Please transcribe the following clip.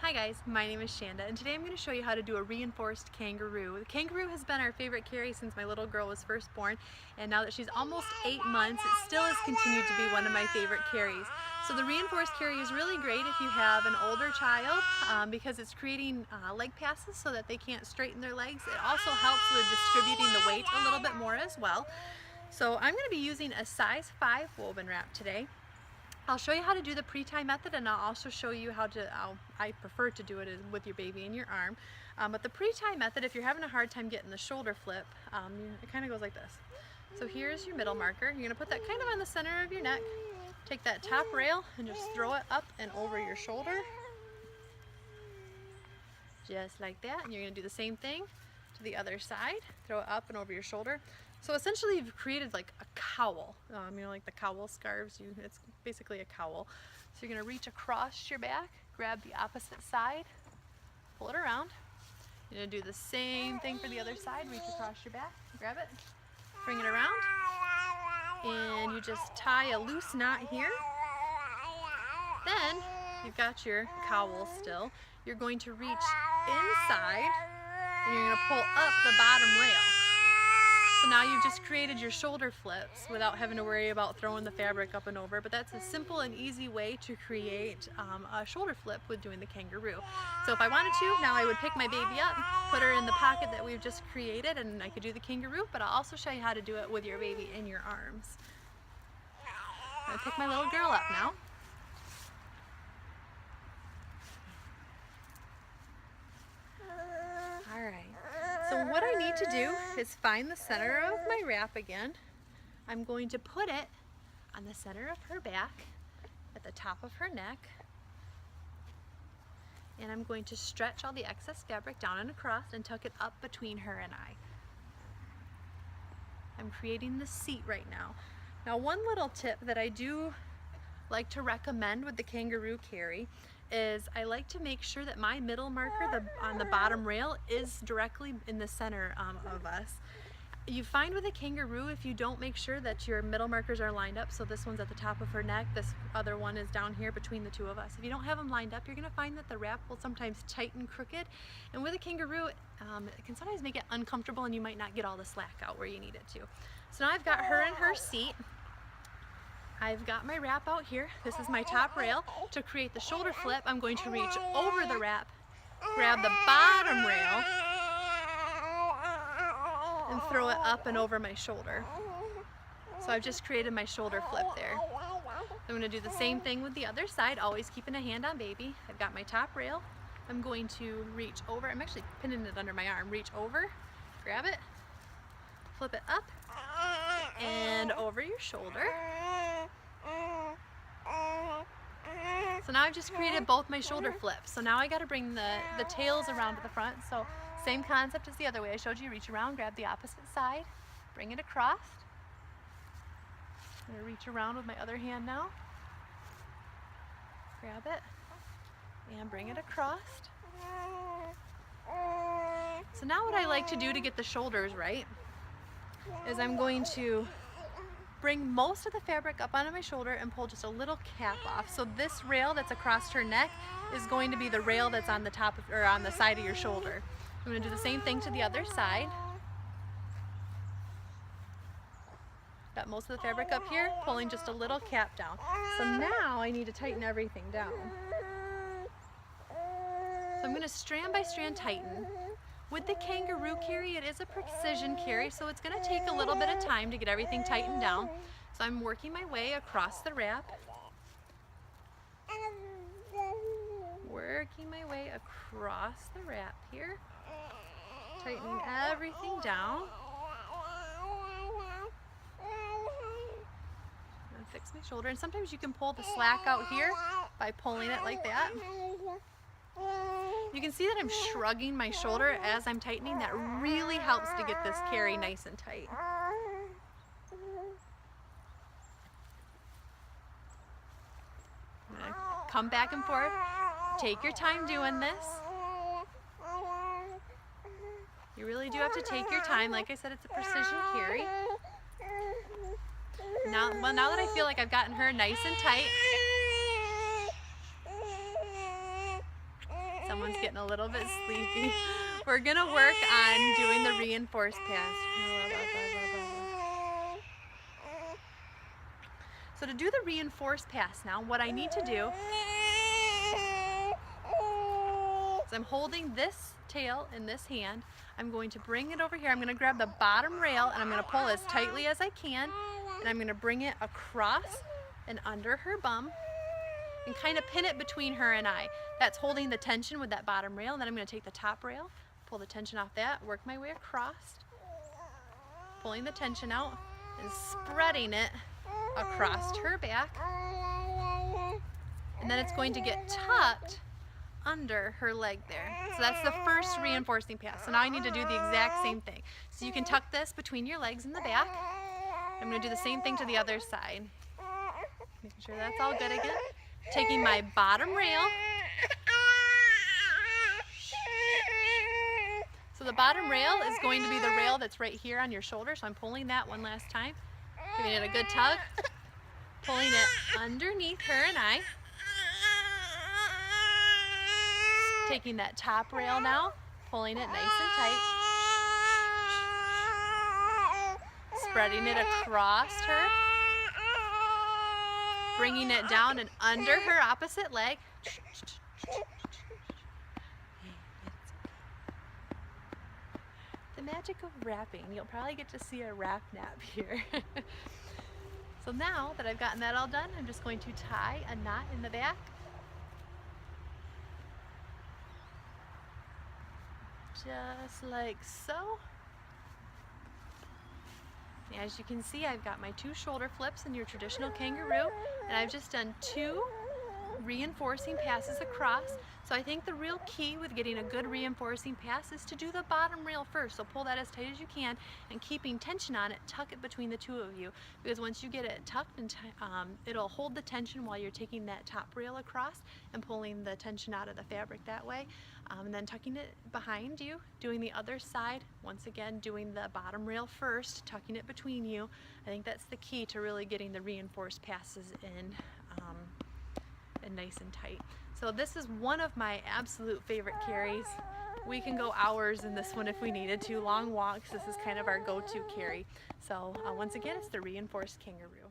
Hi guys, my name is Shanda and today I'm going to show you how to do a reinforced kangaroo. The kangaroo has been our favorite carry since my little girl was first born, and now that she's almost 8 months it still has continued to be one of my favorite carries. So the reinforced carry is really great if you have an older child because it's creating leg passes so that they can't straighten their legs. It also helps with distributing the weight a little bit more as well. So I'm going to be using a size 5 woven wrap today. I'll show you how to do the pre-tie method, and I'll also show you how to, I prefer to do it with your baby in your arm. But the pre-tie method, if you're having a hard time getting the shoulder flip, it kind of goes like this. So here's your middle marker. You're going to put that kind of on the center of your neck. Take that top rail and just throw it up and over your shoulder. Just like that. And you're going to do the same thing to the other side. Throw it up and over your shoulder. So essentially you've created like a cowl, you know, like the cowl scarves, it's basically a cowl. So you're going to reach across your back, grab the opposite side, pull it around. You're going to do the same thing for the other side, reach across your back, grab it, bring it around, and you just tie a loose knot here. Then you've got your cowl still. You're going to reach inside and you're going to pull up the bottom rail. So now you've just created your shoulder flips without having to worry about throwing the fabric up and over, but that's a simple and easy way to create a shoulder flip with doing the kangaroo. So if I wanted to, now I would pick my baby up, put her in the pocket that we've just created, and I could do the kangaroo, but I'll also show you how to do it with your baby in your arms. I'm going to pick my little girl up now. Alright. So what I need to do is find the center of my wrap again. I'm going to put it on the center of her back, at the top of her neck, and I'm going to stretch all the excess fabric down and across and tuck it up between her and I. I'm creating the seat right now. Now, one little tip that I do like to recommend with the kangaroo carry is I like to make sure that my middle marker on the bottom rail is directly in the center of us. You find with a kangaroo, if you don't make sure that your middle markers are lined up, so this one's at the top of her neck, this other one is down here between the two of us. If you don't have them lined up, you're going to find that the wrap will sometimes tighten crooked, and with a kangaroo it can sometimes make it uncomfortable and you might not get all the slack out where you need it to. So now I've got her in her seat. I've got my wrap out here. This is my top rail. To create the shoulder flip, I'm going to reach over the wrap, grab the bottom rail, and throw it up and over my shoulder. So I've just created my shoulder flip there. I'm going to do the same thing with the other side, always keeping a hand on baby. I've got my top rail. I'm going to reach over. I'm actually pinning it under my arm. Reach over, grab it, flip it up, and over your shoulder. So now I've just created both my shoulder flips. So now I got to bring the tails around to the front. So same concept as the other way I showed you. Reach around, grab the opposite side, bring it across. I'm going to reach around with my other hand now. Grab it and bring it across. So now what I like to do to get the shoulders right is I'm going to bring most of the fabric up onto my shoulder and pull just a little cap off. So this rail that's across her neck is going to be the rail that's on the top of, or on the side of your shoulder. I'm going to do the same thing to the other side. Got most of the fabric up here, pulling just a little cap down. So now I need to tighten everything down. So I'm going to strand by strand tighten. With the kangaroo carry, it is a precision carry, so it's going to take a little bit of time to get everything tightened down. So I'm working my way across the wrap. Working my way across the wrap here. Tightening everything down. And fix my shoulder. And sometimes you can pull the slack out here by pulling it like that. You can see that I'm shrugging my shoulder as I'm tightening. That really helps to get this carry nice and tight. I'm gonna come back and forth. Take your time doing this. You really do have to take your time. Like I said, it's a precision carry. Now that I feel like I've gotten her nice and tight, Someone's getting a little bit sleepy. We're gonna work on doing the reinforced pass. So to do the reinforced pass now, what I need to do is I'm holding this tail in this hand. I'm going to bring it over here. I'm gonna grab the bottom rail and I'm gonna pull as tightly as I can, and I'm gonna bring it across and under her bum and kind of pin it between her and I. That's holding the tension with that bottom rail. And then I'm gonna take the top rail, pull the tension off that, work my way across, pulling the tension out and spreading it across her back, and then it's going to get tucked under her leg there. So that's the first reinforcing pass. So now I need to do the exact same thing. So you can tuck this between your legs in the back. I'm going to do the same thing to the other side. Making sure that's all good again. Taking my bottom rail. So the bottom rail is going to be the rail that's right here on your shoulder. So I'm pulling that one last time. Giving it a good tug, pulling it underneath her and I. Taking that top rail now, pulling it nice and tight. Spreading it across her. Bringing it down and under her opposite leg. The magic of wrapping. You'll probably get to see a wrap nap here. So now that I've gotten that all done, I'm just going to tie a knot in the back. Just like so. As you can see, I've got my 2 shoulder flips in your traditional kangaroo, and I've just done 2 reinforcing passes across. So I think the real key with getting a good reinforcing pass is to do the bottom rail first. So pull that as tight as you can, and keeping tension on it, tuck it between the 2 of you, because once you get it tucked, and it'll hold the tension while you're taking that top rail across and pulling the tension out of the fabric that way, and then tucking it behind you, doing the other side, once again doing the bottom rail first, tucking it between you. I think that's the key to really getting the reinforced passes in and nice and tight. So this is one of my absolute favorite carries. We can go hours in this one if we needed to. Long walks, this is kind of our go-to carry. So once again, it's the Reinforced Kangaroo.